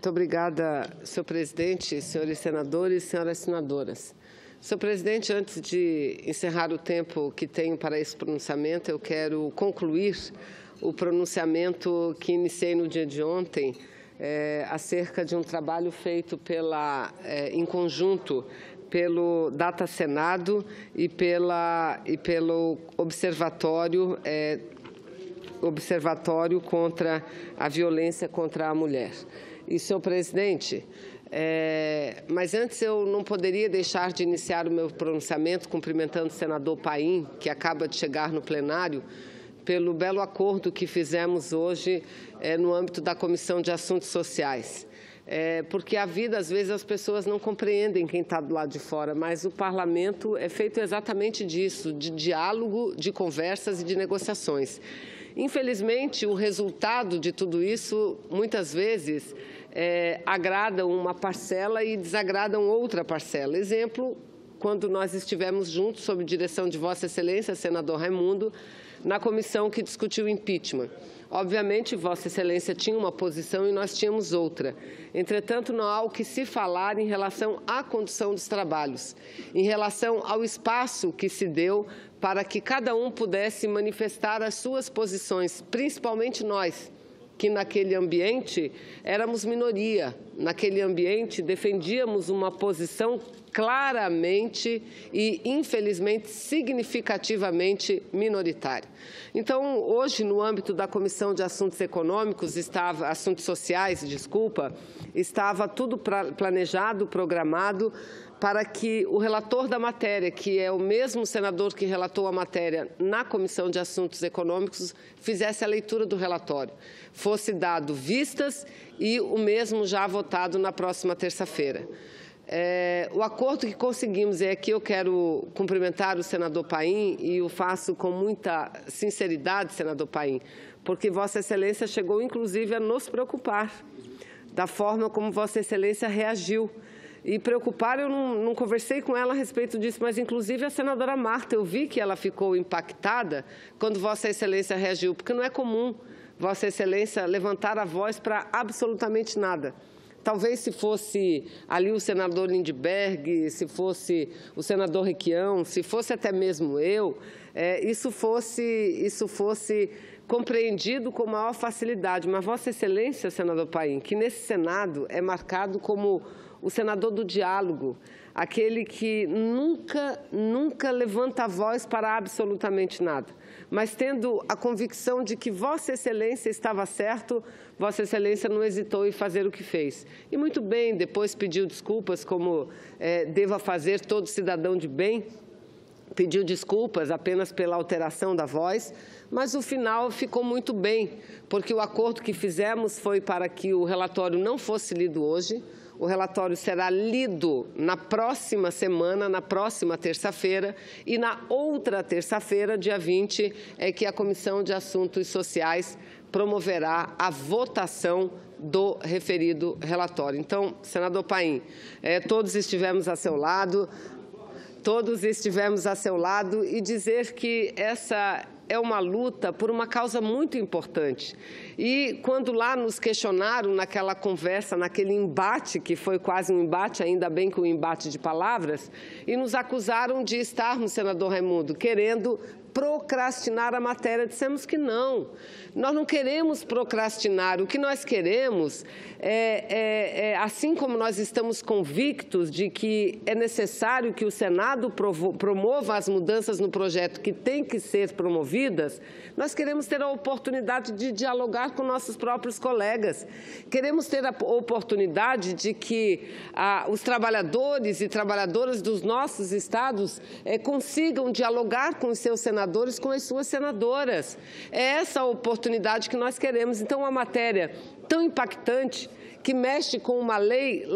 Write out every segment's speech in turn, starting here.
Muito obrigada, senhor presidente, senhores senadores e senhoras senadoras. Senhor presidente, antes de encerrar o tempo que tenho para esse pronunciamento, eu quero concluir o pronunciamento que iniciei no dia de ontem, acerca de um trabalho feito em conjunto pelo Data Senado e pelo Observatório contra a Violência contra a Mulher. E, senhor presidente, mas antes eu não poderia deixar de iniciar o meu pronunciamento cumprimentando o senador Paim, que acaba de chegar no plenário, pelo belo acordo que fizemos hoje no âmbito da Comissão de Assuntos Sociais. Porque a vida, às vezes, as pessoas não compreendem quem está do lado de fora, mas o parlamento é feito exatamente disso, de diálogo, de conversas e de negociações. Infelizmente, o resultado de tudo isso, muitas vezes, agradam uma parcela e desagradam outra parcela. Exemplo, quando nós estivemos juntos, sob direção de Vossa Excelência, senador Raimundo, na comissão que discutiu o impeachment. Obviamente, Vossa Excelência tinha uma posição e nós tínhamos outra. Entretanto, não há o que se falar em relação à condução dos trabalhos, em relação ao espaço que se deu para que cada um pudesse manifestar as suas posições, principalmente nós, que naquele ambiente éramos minoria, naquele ambiente defendíamos uma posição claramente e, infelizmente, significativamente minoritária. Então, hoje, no âmbito da Comissão de Assuntos Sociais, estava tudo planejado, programado, para que o relator da matéria, que é o mesmo senador que relatou a matéria na Comissão de Assuntos Econômicos, fizesse a leitura do relatório. Fosse dado vistas e o mesmo já votado na próxima terça-feira. O acordo que conseguimos, e aqui eu quero cumprimentar o senador Paim, e o faço com muita sinceridade, senador Paim, porque Vossa Excelência chegou, inclusive, a nos preocupar da forma como Vossa Excelência reagiu. E preocupar, eu não conversei com ela a respeito disso, mas inclusive a senadora Marta, eu vi que ela ficou impactada quando Vossa Excelência reagiu, porque não é comum Vossa Excelência levantar a voz para absolutamente nada. Talvez se fosse ali o senador Lindbergh, se fosse o senador Requião, se fosse até mesmo eu, isso fosse compreendido com maior facilidade. Mas Vossa Excelência, senador Paim, que nesse Senado é marcado como o senador do diálogo, aquele que nunca levanta a voz para absolutamente nada, mas tendo a convicção de que Vossa Excelência estava certo, Vossa Excelência não hesitou em fazer o que fez. E muito bem, depois pediu desculpas, como deva fazer todo cidadão de bem, pediu desculpas apenas pela alteração da voz, mas o final ficou muito bem, porque o acordo que fizemos foi para que o relatório não fosse lido hoje. O relatório será lido na próxima semana, na próxima terça-feira, e na outra terça-feira, dia 20, é que a Comissão de Assuntos Sociais promoverá a votação do referido relatório. Então, senador Paim, todos estivemos a seu lado, e dizer que essa é uma luta por uma causa muito importante. E quando lá nos questionaram naquela conversa, naquele embate, que foi quase um embate, ainda bem que um embate de palavras, e nos acusaram de estarmos, senador Raimundo, querendo procrastinar a matéria. Dissemos que não. Nós não queremos procrastinar. O que nós queremos assim como nós estamos convictos de que é necessário que o Senado promova as mudanças no projeto que têm que ser promovidas, nós queremos ter a oportunidade de dialogar com nossos próprios colegas. Queremos ter a oportunidade de que os trabalhadores e trabalhadoras dos nossos estados consigam dialogar com os seus senadores, com as suas senadoras. É essa a oportunidade que nós queremos. Então, uma matéria tão impactante, que mexe com uma lei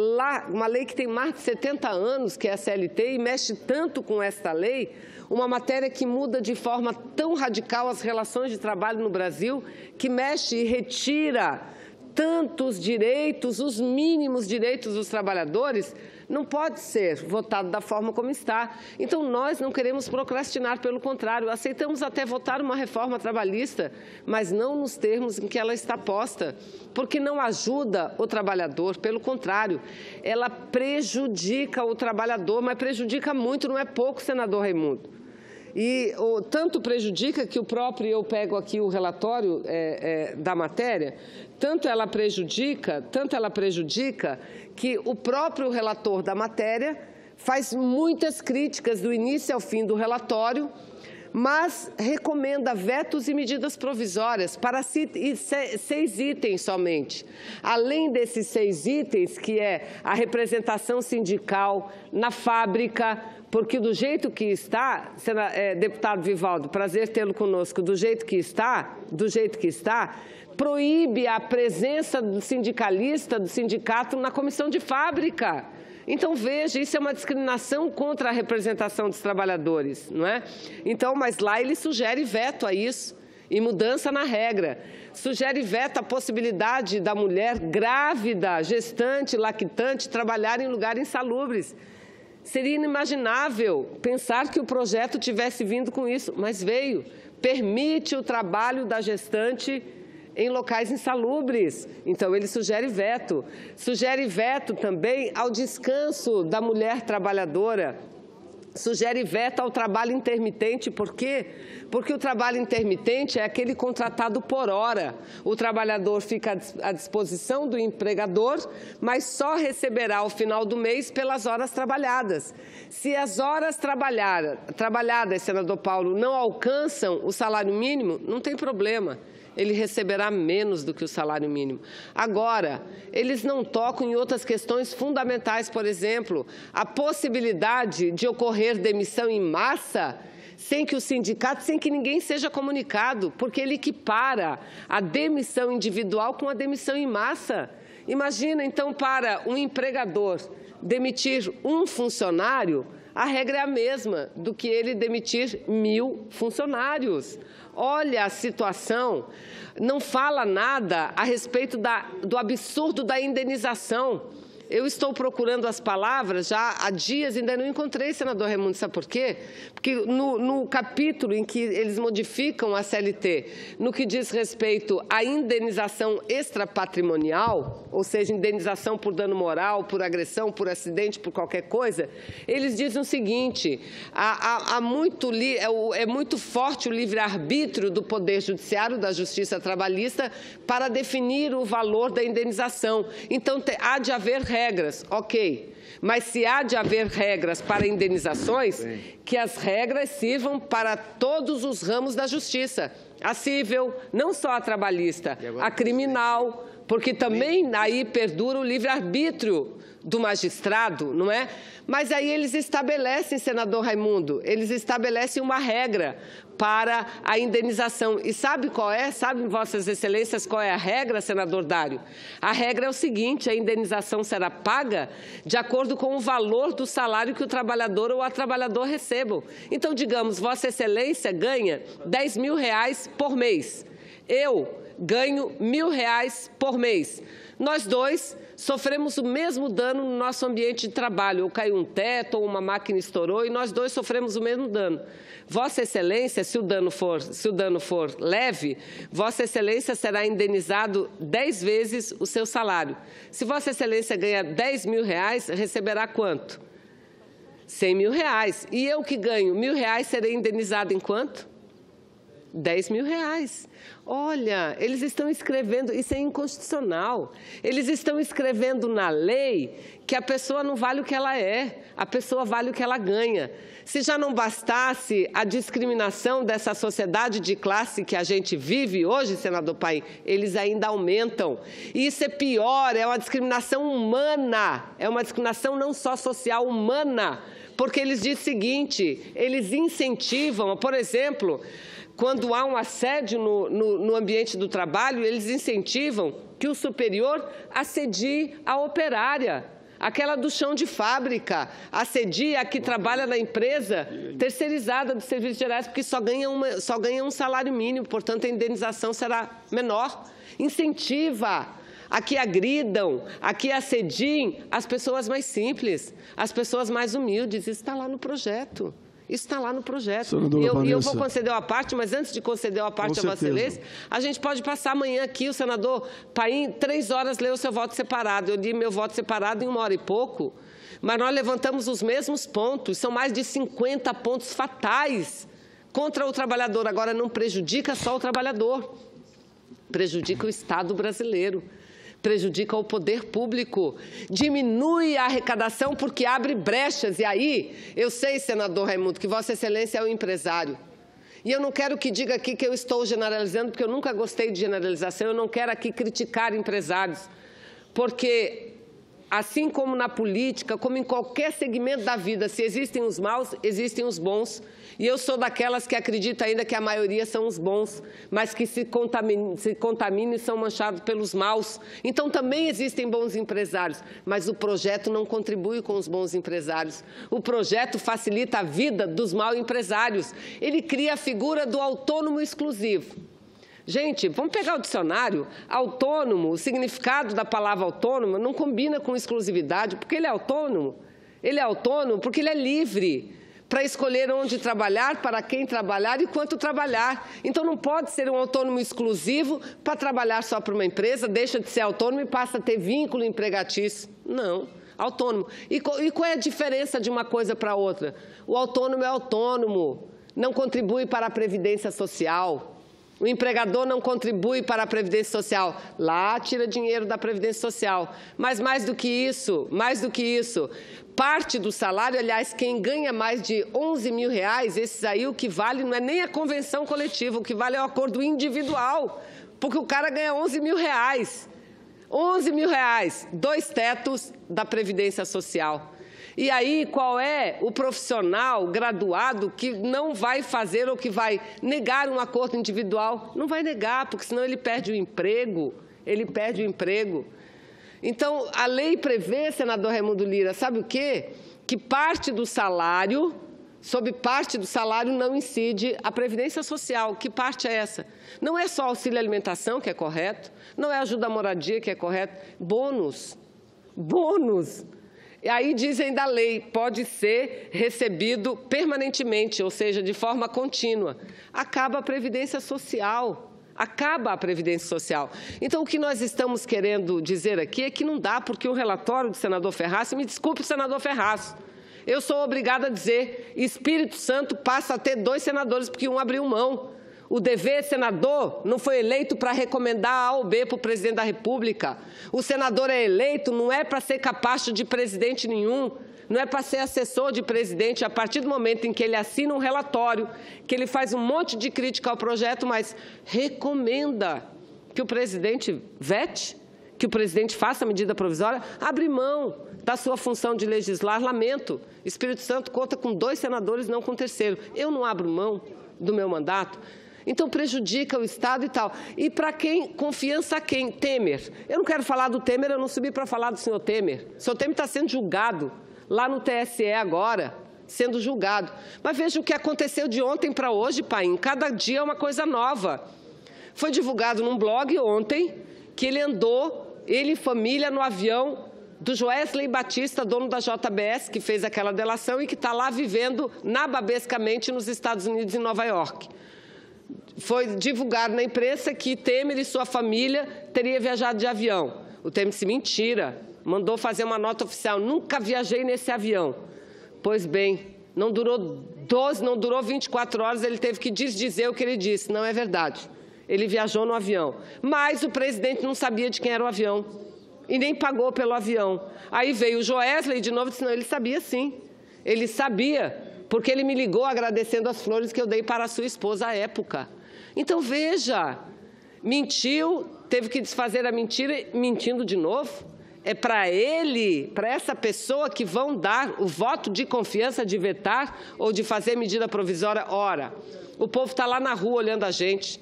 que tem mais de 70 anos, que é a CLT, e mexe tanto com esta lei, uma matéria que muda de forma tão radical as relações de trabalho no Brasil, que mexe e retira tantos direitos, os mínimos direitos dos trabalhadores, não pode ser votado da forma como está. Então, nós não queremos procrastinar, pelo contrário, aceitamos até votar uma reforma trabalhista, mas não nos termos em que ela está posta, porque não ajuda o trabalhador, pelo contrário, ela prejudica o trabalhador, mas prejudica muito, não é pouco, senador Raimundo. E tanto prejudica que eu pego aqui o relatório da matéria, tanto ela prejudica que o próprio relator da matéria faz muitas críticas do início ao fim do relatório, mas recomenda vetos e medidas provisórias para 6 itens somente. Além desses 6 itens, que é a representação sindical na fábrica, porque do jeito que está, deputado Vivaldo, prazer tê-lo conosco, do jeito que está, proíbe a presença do sindicalista, do sindicato, na comissão de fábrica. Então, veja, isso é uma discriminação contra a representação dos trabalhadores, não é? Então, mas lá ele sugere veto a isso e mudança na regra. Sugere veto a possibilidade da mulher grávida, gestante, lactante, trabalhar em lugares insalubres. Seria inimaginável pensar que o projeto tivesse vindo com isso, mas veio. Permite o trabalho da gestante em locais insalubres. Então, ele sugere veto. Sugere veto também ao descanso da mulher trabalhadora. Sugere veto ao trabalho intermitente. Por quê? Porque o trabalho intermitente é aquele contratado por hora. O trabalhador fica à disposição do empregador, mas só receberá ao final do mês pelas horas trabalhadas. Se as horas trabalhadas, senador Paulo, não alcançam o salário mínimo, não tem problema. Ele receberá menos do que o salário mínimo. Agora, eles não tocam em outras questões fundamentais, por exemplo, a possibilidade de ocorrer demissão em massa sem que o sindicato, sem que ninguém seja comunicado, porque ele equipara a demissão individual com a demissão em massa. Imagina, então, para um empregador demitir um funcionário, a regra é a mesma do que ele demitir 1.000 funcionários. Olha a situação, não fala nada a respeito do absurdo da indenização. Eu estou procurando as palavras já há dias, ainda não encontrei, senador Raimundo, sabe por quê? Porque no capítulo em que eles modificam a CLT, no que diz respeito à indenização extrapatrimonial, ou seja, indenização por dano moral, por agressão, por acidente, por qualquer coisa, eles dizem o seguinte, é muito forte o livre-arbítrio do Poder Judiciário, da Justiça Trabalhista, para definir o valor da indenização. Então, há de haver regras, ok, mas se há de haver regras para indenizações, que as regras sirvam para todos os ramos da justiça, a civil, não só a trabalhista, a criminal, porque também aí perdura o livre-arbítrio do magistrado, não é? Mas aí eles estabelecem, senador Raimundo, eles estabelecem uma regra para a indenização. E sabe qual é? Sabem, vossas excelências, qual é a regra, senador Dário? A regra é o seguinte, a indenização será paga de acordo com o valor do salário que o trabalhador ou a trabalhadora recebam. Então, digamos, vossa excelência ganha R$10.000 por mês. Eu ganho R$1.000 por mês. Nós dois sofremos o mesmo dano no nosso ambiente de trabalho. Ou caiu um teto, ou uma máquina estourou, e nós dois sofremos o mesmo dano. Vossa Excelência, se o dano for leve, Vossa Excelência será indenizado 10 vezes o seu salário. Se Vossa Excelência ganha R$10.000, receberá quanto? R$100.000. E eu que ganho R$1.000 serei indenizado em quanto? R$10.000. Olha, eles estão escrevendo, isso é inconstitucional, eles estão escrevendo na lei que a pessoa não vale o que ela é, a pessoa vale o que ela ganha. Se já não bastasse a discriminação dessa sociedade de classe que a gente vive hoje, senador Paim, eles ainda aumentam. E isso é pior, é uma discriminação humana, é uma discriminação não só social, humana, porque eles dizem o seguinte, eles incentivam, por exemplo, quando há um assédio no ambiente do trabalho, eles incentivam que o superior assedie a operária, aquela do chão de fábrica, assedie a que trabalha na empresa terceirizada dos serviços gerais, porque só ganha um salário mínimo, portanto, a indenização será menor. Incentiva a que agridam, a que assediem as pessoas mais simples, as pessoas mais humildes. Isso está lá no projeto. Isso está lá no projeto. E eu vou conceder uma parte, mas antes de conceder uma parte a Vossa Excelência, a gente pode passar amanhã aqui, o senador Paim, 3 horas, leu o seu voto separado. Eu li meu voto separado em 1 hora e pouco, mas nós levantamos os mesmos pontos, são mais de 50 pontos fatais contra o trabalhador. Agora, não prejudica só o trabalhador, prejudica o Estado brasileiro, prejudica o poder público, diminui a arrecadação porque abre brechas. E aí, eu sei, senador Raimundo, que Vossa Excelência é um empresário. E eu não quero que diga aqui que eu estou generalizando, porque eu nunca gostei de generalização, eu não quero aqui criticar empresários, porque assim como na política, como em qualquer segmento da vida, se existem os maus, existem os bons. E eu sou daquelas que acredita ainda que a maioria são os bons, mas que se contaminam e são manchados pelos maus. Então, também existem bons empresários, mas o projeto não contribui com os bons empresários. O projeto facilita a vida dos maus empresários. Ele cria a figura do autônomo exclusivo. Gente, vamos pegar o dicionário. Autônomo, o significado da palavra autônomo não combina com exclusividade, porque ele é autônomo. Ele é autônomo porque ele é livre para escolher onde trabalhar, para quem trabalhar e quanto trabalhar. Então, não pode ser um autônomo exclusivo para trabalhar só para uma empresa, deixa de ser autônomo e passa a ter vínculo empregatício. Não, autônomo. E qual é a diferença de uma coisa para outra? O autônomo é autônomo, não contribui para a Previdência Social. O empregador não contribui para a Previdência Social. Lá tira dinheiro da Previdência Social. Mas mais do que isso, parte do salário, aliás, quem ganha mais de R$11 mil, esses aí o que vale não é nem a convenção coletiva, o que vale é o acordo individual, porque o cara ganha R$11 mil. R$11 mil, 2 tetos da Previdência Social. E aí, qual é o profissional graduado que não vai fazer ou que vai negar um acordo individual? Não vai negar, porque senão ele perde o emprego. Então, a lei prevê, senador Raimundo Lira, sabe o quê? Que parte do salário, sob parte do salário não incide a Previdência Social. Que parte é essa? Não é só auxílio alimentação, que é correto, não é ajuda à moradia, que é correto, bônus. E aí dizem da lei, pode ser recebido permanentemente, ou seja, de forma contínua. Acaba a Previdência Social. Então, o que nós estamos querendo dizer aqui é que não dá, porque o relatório do senador Ferraz, me desculpe, senador Ferraz, eu sou obrigada a dizer, Espírito Santo passa a ter 2 senadores, porque um abriu mão. O dever senador não foi eleito para recomendar A ou B para o presidente da República. O senador é eleito não é para ser capacho de presidente nenhum, não é para ser assessor de presidente. A partir do momento em que ele assina um relatório, que ele faz um monte de crítica ao projeto, mas recomenda que o presidente vete, que o presidente faça a medida provisória, abre mão da sua função de legislar. Lamento, Espírito Santo conta com 2 senadores, não com 3º. Eu não abro mão do meu mandato. Então, prejudica o Estado e tal. E para quem? Confiança a quem? Temer. Eu não quero falar do Temer, eu não subi para falar do senhor Temer. O senhor Temer está sendo julgado lá no TSE agora, sendo julgado. Mas veja o que aconteceu de ontem para hoje, Paim. Cada dia é uma coisa nova. Foi divulgado num blog ontem que ele andou, ele e família, no avião do Joesley Batista, dono da JBS, que fez aquela delação e que está lá vivendo nababescamente nos Estados Unidos, em Nova York. Foi divulgado na imprensa que Temer e sua família teriam viajado de avião. O Temer disse, mentira, mandou fazer uma nota oficial, nunca viajei nesse avião. Pois bem, não durou 24 horas, ele teve que desdizer o que ele disse, não é verdade. Ele viajou no avião, mas o presidente não sabia de quem era o avião e nem pagou pelo avião. Aí veio o Joesley de novo e disse, não, ele sabia sim, ele sabia, porque ele me ligou agradecendo as flores que eu dei para a sua esposa à época. Então, veja, mentiu, teve que desfazer a mentira, mentindo de novo. É para ele, para essa pessoa que vão dar o voto de confiança de vetar ou de fazer medida provisória. Ora, o povo está lá na rua olhando a gente.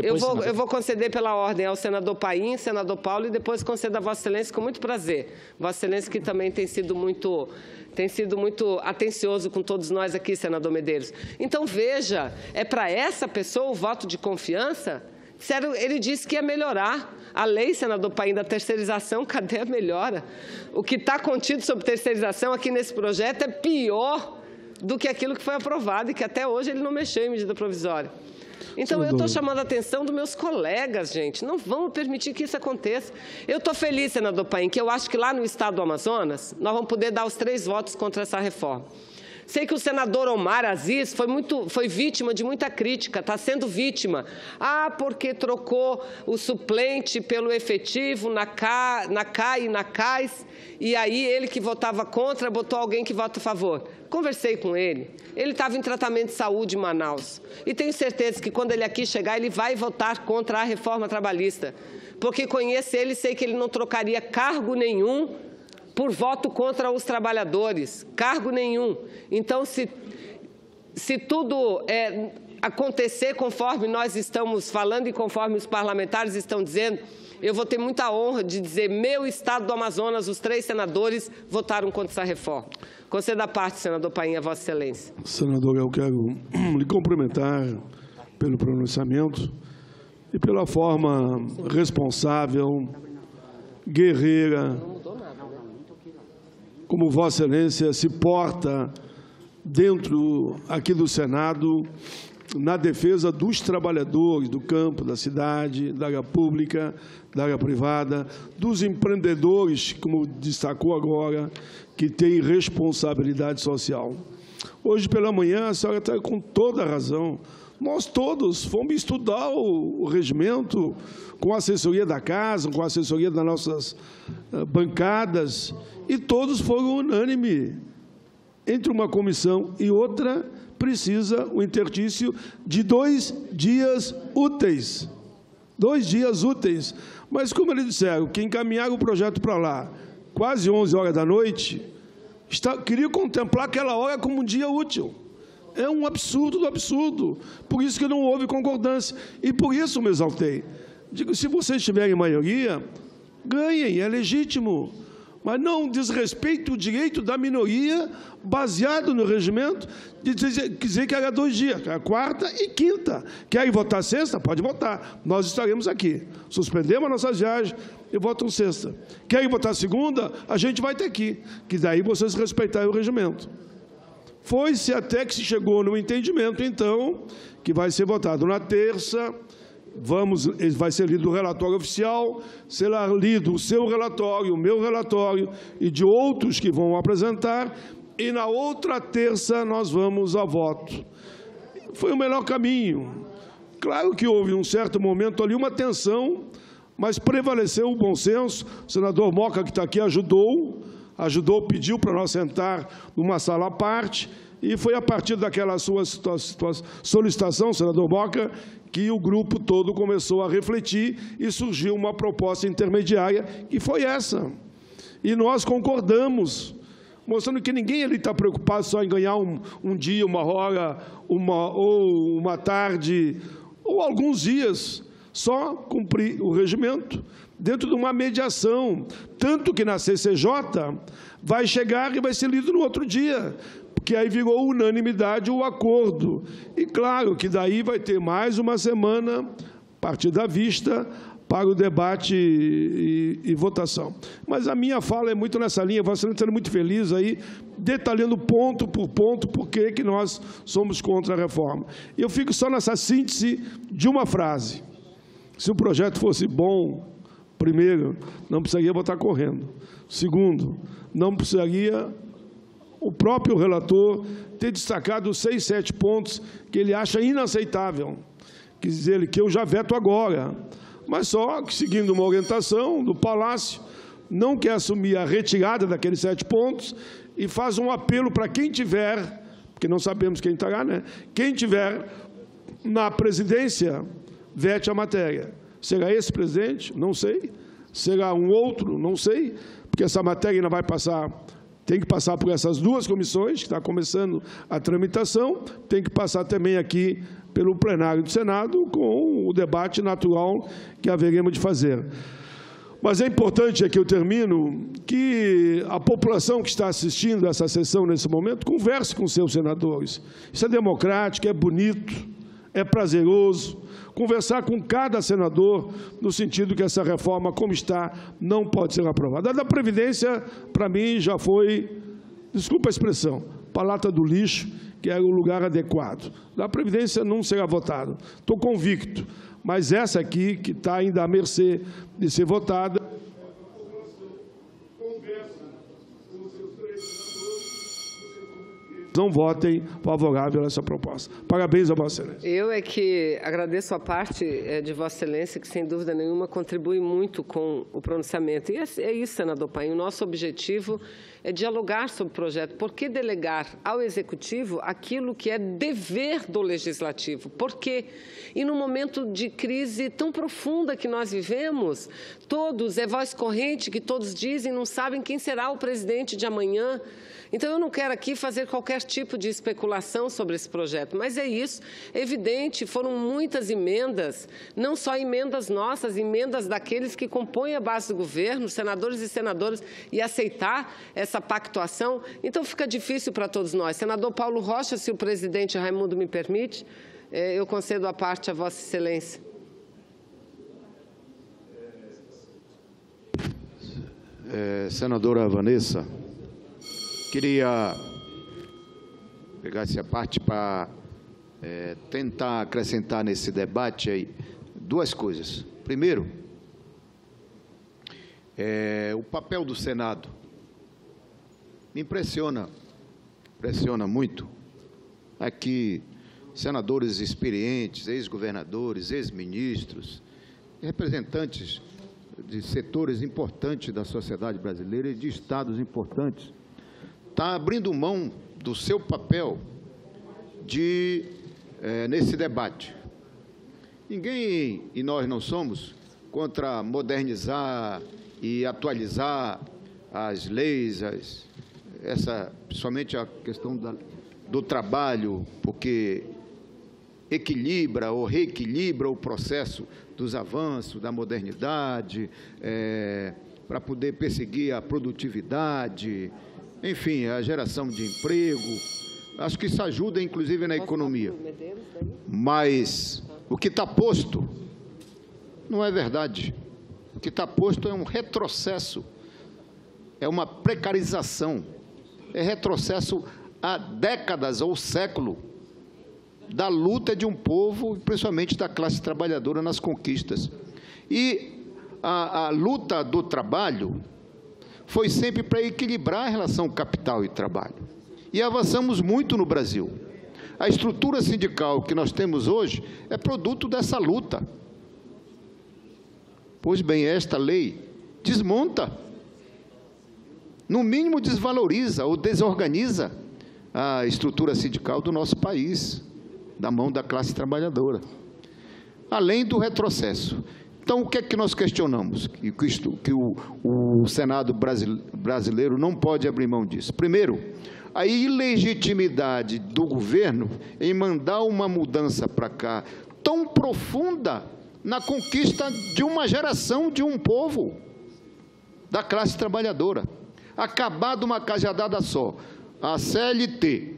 Eu vou conceder pela ordem ao senador Paim, senador Paulo, e depois concedo a Vossa Excelência com muito prazer. Vossa Excelência que também tem sido muito atencioso com todos nós aqui, senador Medeiros. Então, veja, é para essa pessoa o voto de confiança? Ele disse que ia melhorar. A lei, senador Paim, da terceirização, cadê a melhora? O que está contido sobre terceirização aqui nesse projeto é pior do que aquilo que foi aprovado e que até hoje ele não mexeu em medida provisória. Então, eu estou chamando a atenção dos meus colegas, gente. Não vamos permitir que isso aconteça. Eu estou feliz, senador Paim, que eu acho que lá no estado do Amazonas, nós vamos poder dar os 3 votos contra essa reforma. Sei que o senador Omar Aziz foi vítima de muita crítica, está sendo vítima. Porque trocou o suplente pelo efetivo na CAI e na CAIS, e aí ele que votava contra botou alguém que vota a favor. Conversei com ele. Ele estava em tratamento de saúde em Manaus. E tenho certeza que quando ele aqui chegar, ele vai votar contra a reforma trabalhista. Porque conheço ele e sei que ele não trocaria cargo nenhum por voto contra os trabalhadores, cargo nenhum. Então, se tudo acontecer conforme nós estamos falando e conforme os parlamentares estão dizendo, eu vou ter muita honra de dizer, meu estado do Amazonas, os 3 senadores votaram contra essa reforma. Conceda a parte, senador Paim, a Vossa Excelência. Senador, eu quero lhe cumprimentar pelo pronunciamento e pela forma responsável, guerreira, como Vossa Excelência se porta dentro aqui do Senado na defesa dos trabalhadores do campo, da cidade, da área pública, da área privada, dos empreendedores, como destacou agora, que têm responsabilidade social. Hoje pela manhã, a senhora está com toda a razão. Nós todos fomos estudar o regimento com a assessoria da Casa, com a assessoria das nossas bancadas, e todos foram unânimes. Entre uma comissão e outra, precisa o interstício de 2 dias úteis. 2 dias úteis. Mas, como eles disseram, que encaminharam o projeto para lá, quase 11 horas da noite, queria contemplar aquela hora como um dia útil. É um absurdo do absurdo. Por isso que não houve concordância. E por isso me exaltei. Digo, se vocês tiverem maioria, ganhem, é legítimo. Mas não desrespeite o direito da minoria, baseado no regimento, de dizer que era 2 dias, era quarta e quinta. Querem votar sexta? Pode votar. Nós estaremos aqui. Suspendemos a nossa viagem e votam sexta. Querem votar segunda? A gente vai ter aqui. Que daí vocês respeitarem o regimento. Foi-se até que se chegou no entendimento, então, que vai ser votado na terça. Vai ser lido o relatório oficial, será lido o seu relatório, o meu relatório e de outros que vão apresentar, e na outra terça nós vamos a voto. Foi o melhor caminho. Claro que houve um certo momento ali, uma tensão, mas prevaleceu o bom senso. O senador Moca, que está aqui, ajudou, pediu para nós sentar numa sala à parte, e foi a partir daquela sua solicitação, senador Moca, que o grupo todo começou a refletir e surgiu uma proposta intermediária, que foi essa. E nós concordamos, mostrando que ninguém ali está preocupado só em ganhar um dia, uma hora, ou uma tarde, ou alguns dias, só cumprir o regimento dentro de uma mediação, tanto que na CCJ vai chegar e vai ser lido no outro dia, porque aí virou unanimidade o acordo. E, claro, que daí vai ter mais uma semana, a partir da vista, para o debate e votação. Mas a minha fala é muito nessa linha, você está sendo muito feliz aí, detalhando ponto por ponto por que nós somos contra a reforma. E eu fico só nessa síntese de uma frase. Se o projeto fosse bom, primeiro, não precisaria votar correndo. Segundo, não precisaria o próprio relator ter destacado os 6, 7 pontos que ele acha inaceitável. Quer dizer, que eu já veto agora, mas só que, seguindo uma orientação do Palácio, não quer assumir a retirada daqueles 7 pontos e faz um apelo para quem tiver, porque não sabemos quem estará, né? Quem tiver na presidência, vete a matéria. Será esse presidente? Não sei. Será um outro? Não sei, porque essa matéria ainda vai passar. Tem que passar por essas 2 comissões, que está começando a tramitação, tem que passar também aqui pelo plenário do Senado, com o debate natural que haveremos de fazer. Mas é importante, aqui eu termino, que a população que está assistindo essa sessão nesse momento converse com seus senadores. Isso é democrático, é bonito, é prazeroso conversar com cada senador no sentido que essa reforma, como está, não pode ser aprovada. A da Previdência, para mim, já foi, desculpa a expressão, para a lata do lixo, que era o lugar adequado. Da Previdência não será votado. Estou convicto. Mas essa aqui, que está ainda à mercê de ser votada, não votem favorável a essa proposta. Parabéns a Vossa Excelência. Eu é que agradeço a parte de Vossa Excelência, que sem dúvida nenhuma contribui muito com o pronunciamento. E é isso, senador Paim, o nosso objetivo é dialogar sobre o projeto. Por que delegar ao Executivo aquilo que é dever do Legislativo? Por quê? E num momento de crise tão profunda que nós vivemos, todos, é voz corrente que todos dizem, não sabem quem será o presidente de amanhã. Então, eu não quero aqui fazer qualquer tipo de especulação sobre esse projeto, mas é isso, é evidente, foram muitas emendas, não só emendas nossas, emendas daqueles que compõem a base do governo, senadores e senadoras, e aceitar essa pactuação. Então, fica difícil para todos nós. Senador Paulo Rocha, se o presidente Raimundo me permite, eu concedo a parte a Vossa Excelência. Senadora Vanessa, queria pegar essa parte para tentar acrescentar nesse debate aí duas coisas. Primeiro, o papel do Senado me impressiona muito. Aqui, senadores experientes, ex-governadores, ex-ministros, representantes de setores importantes da sociedade brasileira e de estados importantes, está abrindo mão do seu papel nesse debate. Ninguém, e nós não somos, contra modernizar e atualizar as leis, principalmente a questão do trabalho, porque equilibra ou reequilibra o processo dos avanços, da modernidade, para poder perseguir a produtividade, enfim, a geração de emprego. Acho que isso ajuda, inclusive, na economia. Mas o que está posto não é verdade. O que está posto é um retrocesso, é uma precarização, é retrocesso há décadas ou século da luta de um povo, principalmente da classe trabalhadora, nas conquistas. E a luta do trabalho foi sempre para equilibrar a relação capital e trabalho. E avançamos muito no Brasil. A estrutura sindical que nós temos hoje é produto dessa luta. Pois bem, esta lei desmonta, no mínimo desvaloriza ou desorganiza a estrutura sindical do nosso país, da mão da classe trabalhadora, além do retrocesso. Então, o que é que nós questionamos? Que o Senado brasileiro não pode abrir mão disso. Primeiro, a ilegitimidade do governo em mandar uma mudança para cá tão profunda na conquista de uma geração, de um povo, da classe trabalhadora. Acabar de uma cajadada só. A CLT,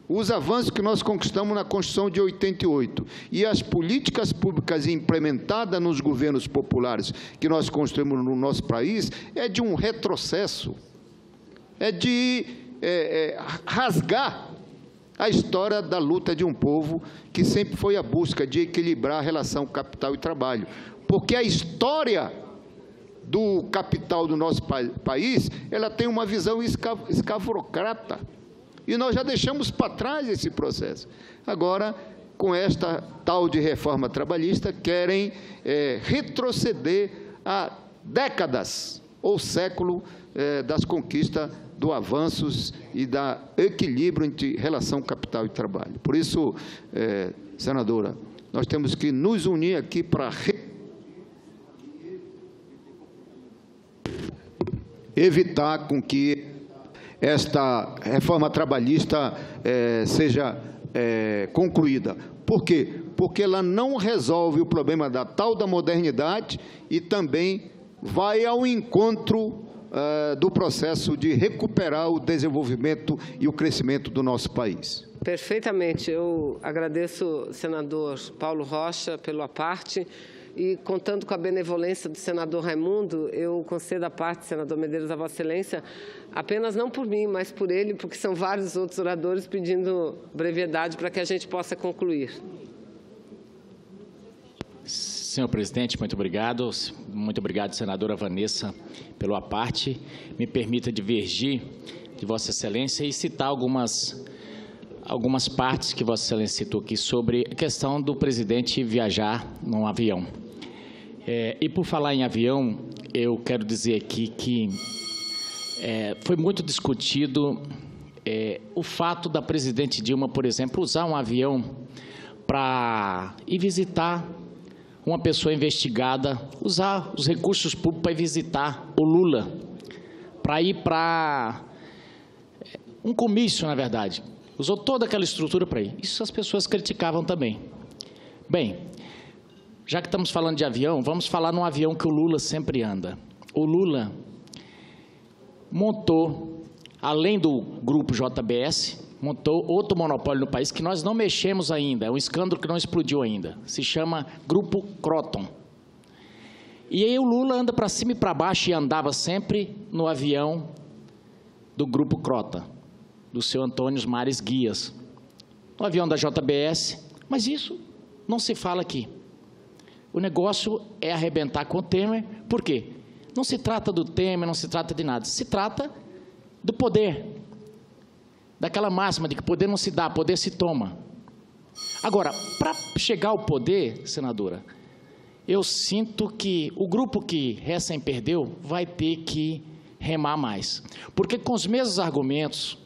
os avanços que nós conquistamos na Constituição de 88 e as políticas públicas implementadas nos governos populares que nós construímos no nosso país é de um retrocesso, é de rasgar a história da luta de um povo que sempre foi a busca de equilibrar a relação capital e trabalho. Porque a história do capital do nosso país, ela tem uma visão escravocrata. E nós já deixamos para trás esse processo. Agora, com esta tal de reforma trabalhista, querem retroceder a décadas ou século das conquistas do avanços e da equilíbrio entre relação capital e trabalho. Por isso, senadora, nós temos que nos unir aqui para evitar com que esta reforma trabalhista seja concluída. Por quê? Porque ela não resolve o problema da tal da modernidade e também vai ao encontro do processo de recuperar o desenvolvimento e o crescimento do nosso país. Perfeitamente. Eu agradeço, senador Paulo Rocha, pela parte. E, contando com a benevolência do senador Raimundo, eu concedo a parte, senador Medeiros, a Vossa Excelência, apenas não por mim, mas por ele, porque são vários outros oradores pedindo brevidade para que a gente possa concluir. Senhor presidente, muito obrigado. Muito obrigado, senadora Vanessa, pela parte. Me permita divergir de Vossa Excelência e citar algumas partes que Vossa Excelência citou aqui sobre a questão do presidente viajar num avião. E por falar em avião, eu quero dizer aqui que foi muito discutido o fato da presidente Dilma, por exemplo, usar um avião para ir visitar uma pessoa investigada, usar os recursos públicos para ir visitar o Lula, para ir para um comício, na verdade. Usou toda aquela estrutura para ir. Isso as pessoas criticavam também. Bem, já que estamos falando de avião, vamos falar num avião que o Lula sempre anda. O Lula montou, além do grupo JBS, montou outro monopólio no país que nós não mexemos ainda, é um escândalo que não explodiu ainda. Se chama Grupo Croton. E aí o Lula anda para cima e para baixo e andava sempre no avião do Grupo Croton, do seu Antônio Mares Guias, no avião da JBS, mas isso não se fala aqui. O negócio é arrebentar com o Temer, por quê? Não se trata do Temer, não se trata de nada, se trata do poder, daquela máxima de que poder não se dá, poder se toma. Agora, para chegar ao poder, senadora, eu sinto que o grupo que recém perdeu vai ter que remar mais, porque com os mesmos argumentos,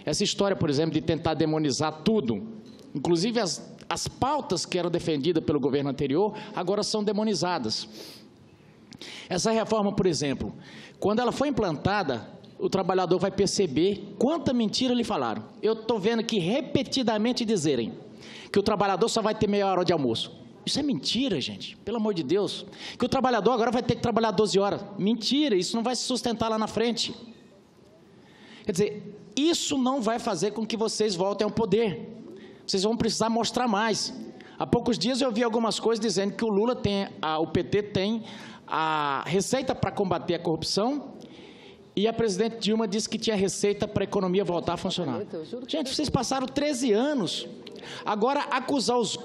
essa história, por exemplo, de tentar demonizar tudo, inclusive as pautas que eram defendidas pelo governo anterior, agora são demonizadas. Essa reforma, por exemplo, quando ela foi implantada, o trabalhador vai perceber quanta mentira lhe falaram. Eu estou vendo aqui repetidamente dizerem que o trabalhador só vai ter meia hora de almoço. Isso é mentira, gente, pelo amor de Deus. Que o trabalhador agora vai ter que trabalhar 12 horas. Mentira, isso não vai se sustentar lá na frente. Quer dizer, isso não vai fazer com que vocês voltem ao poder. Vocês vão precisar mostrar mais. Há poucos dias eu vi algumas coisas dizendo que o Lula tem, o PT tem a receita para combater a corrupção e a presidente Dilma disse que tinha receita para a economia voltar a funcionar. Gente, vocês passaram 13 anos. Agora, acusar os...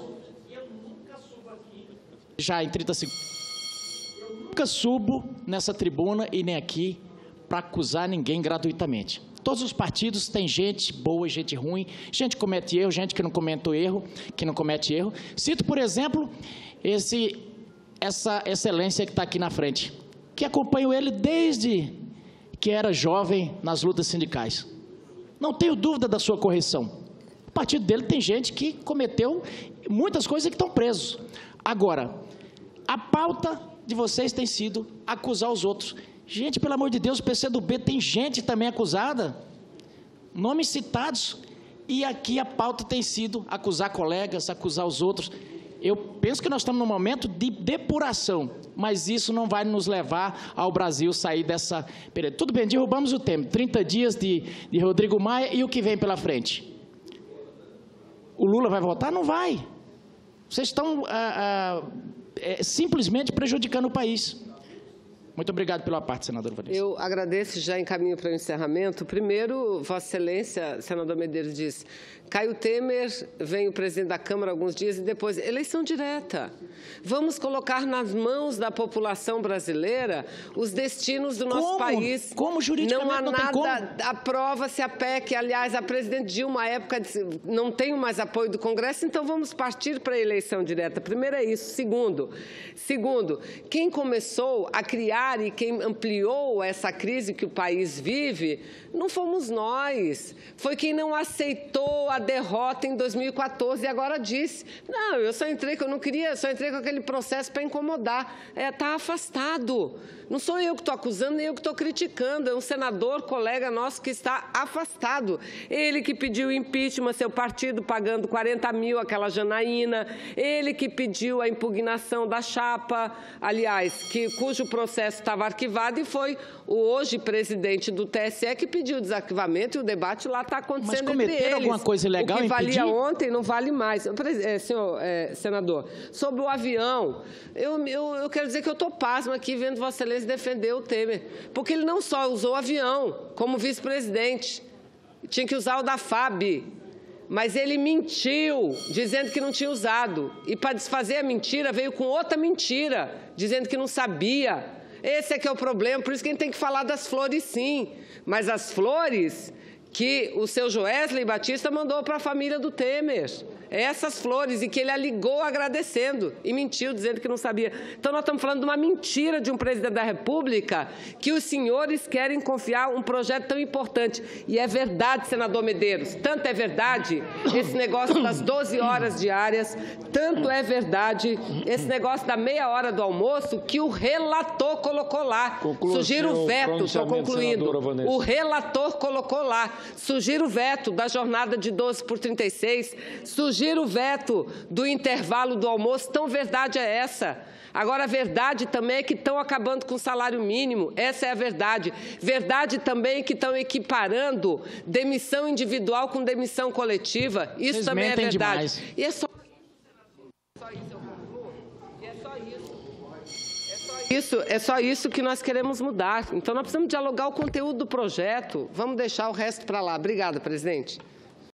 Já em 30 segundos. Eu nunca subo nessa tribuna e nem aqui para acusar ninguém gratuitamente. Todos os partidos têm gente boa e gente ruim, gente que comete erro, gente que não comete erro. Cito, por exemplo, essa excelência que está aqui na frente, que acompanho ele desde que era jovem nas lutas sindicais. Não tenho dúvida da sua correção. O partido dele tem gente que cometeu muitas coisas e que estão presos. Agora, a pauta de vocês tem sido acusar os outros. Gente, pelo amor de Deus, o PCdoB tem gente também acusada, nomes citados, e aqui a pauta tem sido acusar colegas, acusar os outros. Eu penso que nós estamos num momento de depuração, mas isso não vai nos levar ao Brasil sair dessa... Tudo bem, derrubamos o Temer, 30 dias de Rodrigo Maia, e o que vem pela frente? O Lula vai voltar? Não vai. Vocês estão simplesmente prejudicando o país. Muito obrigado pela parte, senadora Vanessa. Eu agradeço, já encaminho para o encerramento. Primeiro, Vossa Excelência, senador Medeiros diz, cai o Temer, vem o presidente da Câmara alguns dias e depois, eleição direta. Vamos colocar nas mãos da população brasileira os destinos do nosso país. Como juridicamente não há não tem nada, aprova-se a PEC, aliás, a presidente Dilma, à época, disse, não tenho mais apoio do Congresso, então vamos partir para a eleição direta. Primeiro é isso. Segundo, quem começou a criar e quem ampliou essa crise que o país vive, não fomos nós. Foi quem não aceitou a derrota em 2014 e agora disse, não, eu só entrei com aquele processo para incomodar. Está afastado. Não sou eu que estou acusando, nem eu que estou criticando. É um senador, colega nosso, que está afastado. Ele que pediu impeachment, seu partido pagando 40 mil, aquela Janaína. Ele que pediu a impugnação da chapa, aliás, cujo processo estava arquivado, e foi o hoje presidente do TSE que pediu o desarquivamento, e o debate lá está acontecendo entre eles. Mas cometeram alguma coisa ilegal? O que valia ontem não vale mais. Senhor senador, sobre o avião, eu quero dizer que eu estou pasmo aqui vendo Vossa Excelência defender o Temer, porque ele não só usou o avião como vice-presidente, tinha que usar o da FAB, mas ele mentiu, dizendo que não tinha usado, e para desfazer a mentira veio com outra mentira, dizendo que não sabia. Esse é que é o problema, por isso que a gente tem que falar das flores, sim, mas as flores que o seu Joesley Batista mandou para a família do Temer. Essas flores, e que ele aligou agradecendo e mentiu, dizendo que não sabia. Então, nós estamos falando de uma mentira de um presidente da República que os senhores querem confiar um projeto tão importante. E é verdade, senador Medeiros, tanto é verdade esse negócio das 12 horas diárias, tanto é verdade esse negócio da meia hora do almoço que o relator colocou lá. Sugiro o veto, estou concluindo. O relator colocou lá. Sugiro o veto da jornada de 12 por 36, sugiro o veto do intervalo do almoço, tão verdade é essa. Agora, a verdade também é que estão acabando com o salário mínimo, essa é a verdade. Verdade também é que estão equiparando demissão individual com demissão coletiva, isso Vocês também é verdade. Demais. E é só isso, eu concluo, e é só isso. É só isso que nós queremos mudar. Então, nós precisamos dialogar o conteúdo do projeto. Vamos deixar o resto para lá. Obrigada, presidente.